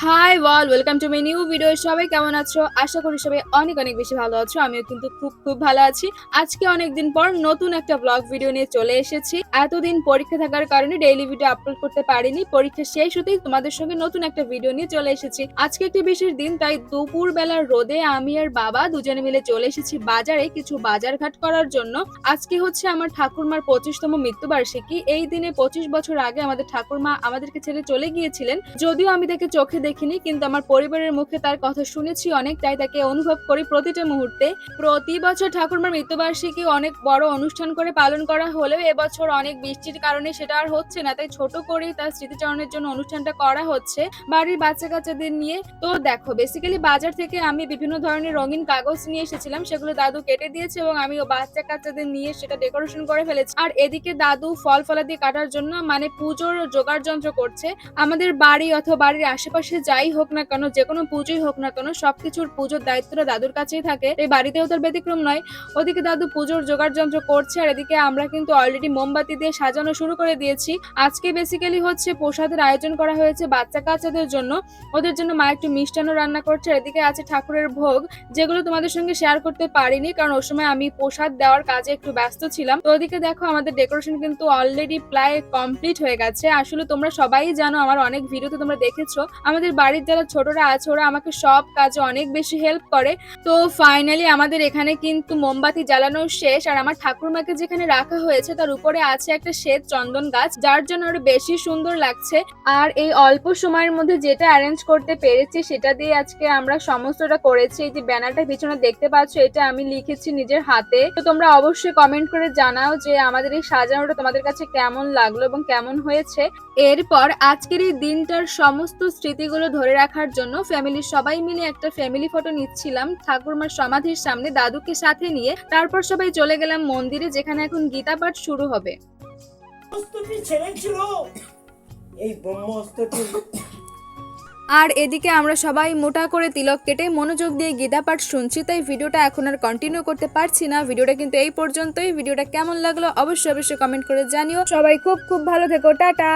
High all welcome to my new video. সবাই কেমন আছো? আশা করি সবাই অনেক অনেক বেশি ভালো আছো। আমিও কিন্তু খুব খুব ভালো আছি। আজকে অনেকদিন পর নতুন একটা ব্লগ ভিডিও নিয়ে চলে এসেছি। এতদিন পরীক্ষা থাকার কারণে ডেইলি ভিডিও আপলোড করতে পারিনি। পরীক্ষা শেষ হতেই তোমাদের সঙ্গে নতুন একটা ভিডিও নিয়ে চলে এসেছি। আজকে একটি বিশেষ দিন, তাই দুপুর বেলার রোদে আমি আর বাবা দুজনে মিলে চলে এসেছি বাজারে কিছু বাজারঘাট করার জন্য। আজকে হচ্ছে আমার ঠাকুরমার 25তম মৃত্যুবার্ষিকী। এই দিনে 25 বছর আগে আমাদের ঠাকুরমা আমাদেরকে ছেড়ে চলে গিয়েছিলেন। যদিও আমি তাকে চোখে দেখিনি, কিন্তু আমার পরিবারের মুখে তার কথা শুনেছি অনেক, তাই তাকে অনুভব করি প্রতিটা মুহূর্তে। প্রতি বছর ঠাকুরমার মৃত্যুবার্ষিকী অনেক বড় অনুষ্ঠান করে পালন করা হলেও এবছর অনেক বৃষ্টির কারণে সেটা আর হচ্ছে না, তাই ছোট করেই তার স্মৃতিচারণের জন্য অনুষ্ঠানটা করা হচ্ছে বাড়ির বাচ্চা কাচ্চাদের নিয়ে। তো দেখো, বেসিক্যালি বাজার থেকে আমি বিভিন্ন ধরনের রঙিন কাগজ নিয়ে এসেছিলাম, সেগুলো দাদু কেটে দিয়েছে এবং আমি ও বাচ্চা কাচ্চাদের নিয়ে সেটা ডেকোরেশন করে ফেলেছি। আর এদিকে দাদু ফল ফলাদি কাটার জন্য মানে পুজোর জোগাড় যন্ত্র করছে। আমাদের বাড়ি অথবা বাড়ির আশেপাশে যাই হোক না কেন, যে কোনো পুজোই হোক না কেন, সবকিছুর পুজোর দায়িত্বটা দাদুর কাছেই থাকে। এই বাড়িতেও তার ব্যতিক্রম নয়। ওদিকে দাদু পুজোর জোগাড় যন্ত্র করছে, আর এদিকে আমরা কিন্তু অলরেডি মোমবাতি দিয়ে সাজানো শুরু করে দিয়েছি। আজকে বেসিক্যালি হচ্ছে প্রসাদের আয়োজন করা হয়েছে বাচ্চা কাচ্চাদের জন্য। ওদের জন্য মা একটু মিষ্টান্ন রান্না করছে। এদিকে আছে ঠাকুরের ভোগ, যেগুলো তোমাদের সঙ্গে শেয়ার করতে পারিনি কারণ ওই সময় আমি প্রসাদ দেওয়ার কাজে একটু ব্যস্ত ছিলাম। তো ওদিকে দেখো, আমাদের ডেকোরেশন কিন্তু অলরেডি প্রায় কমপ্লিট হয়ে গেছে। আসলে তোমরা সবাই জানো, আমার অনেক ভিডিওতে তোমরা দেখেছো, আমাদের বাড়ির যারা ছোটরা আছে ওরা আমাকে সব কাজে অনেক বেশি হেল্প করে। তো ফাইনালি আমাদের এখানে কিন্তু মোমবাতি জ্বালানো শেষ। আর আমার ঠাকুরমাকে যেখানে রাখা হয়েছে তার উপরে আছে একটা শ্বেত চন্দন গাছ, যার জন্য আরো বেশি সুন্দর লাগছে। আর এই অল্প সময়ের মধ্যে যেটা অ্যারেঞ্জ করতে পেরেছি সেটা দিয়ে আজকে আমরা সমস্তটা করেছি। এই যে ব্যানারটা পিছনে দেখতে পাচ্ছ, এটা আমি লিখেছি নিজের হাতে। তো তোমরা অবশ্যই কমেন্ট করে জানাও যে আমাদের এই সাজানোটা তোমাদের কাছে কেমন লাগলো এবং কেমন হয়েছে। এরপর আজকের এই দিনটার সমস্ত স্মৃতিগুলো ধরে রাখার জন্য ফ্যামিলির সবাই মিলে একটা ফ্যামিলি ফটো নিচ্ছিলাম ঠাকুরমার সমাধির সামনে দাদুকে সাথে নিয়ে। তারপর সবাই চলে গেলাম মন্দিরে, যেখানে এখন গীতা পাঠ শুরু হবে। আর এদিকে আমরা সবাই মোটা করে তিলক কেটে মনোযোগ দিয়ে গীতা পাঠ শুনছি, তাই ভিডিওটা এখন আর কন্টিনিউ করতে পারছি না। ভিডিওটা কিন্তু এই পর্যন্তই। ভিডিওটা কেমন লাগলো অবশ্যই অবশ্যই কমেন্ট করে জানিও। সবাই খুব খুব ভালো থেকো, টাটা।